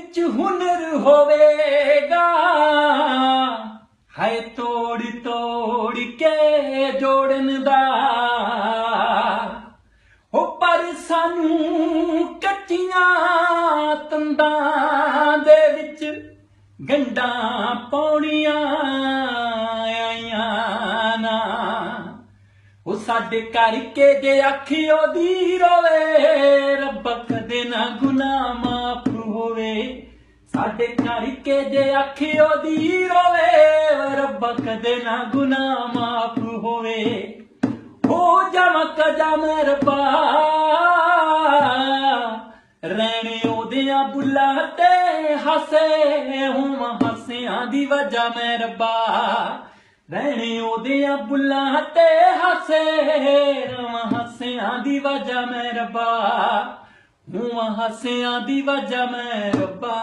विच हुनर होवेगा है तोड़ तोड़ के जोड़न दा हो पर सानू कच्चियां तंदां दे विच गंढां पाउणियां आईयां ना ओ साडे करके जे अखी ओदी रोवे रब्बा कदे ना गुनाह माफ होवे साडे करके जे अखी ओदी रोवे रब्बा कदे ना गुनाह माफ होवे हो जावां कदा मैं रब्बा रहने ओदियां बुल्लां ते हसे होवां हसियां दी वजह मैं रब्बा रहने ओदियां बुल्लां ते हसे रवां हसियां दी वजह मैं रब्बा होवां हसियां दी वजह मैं रब्बा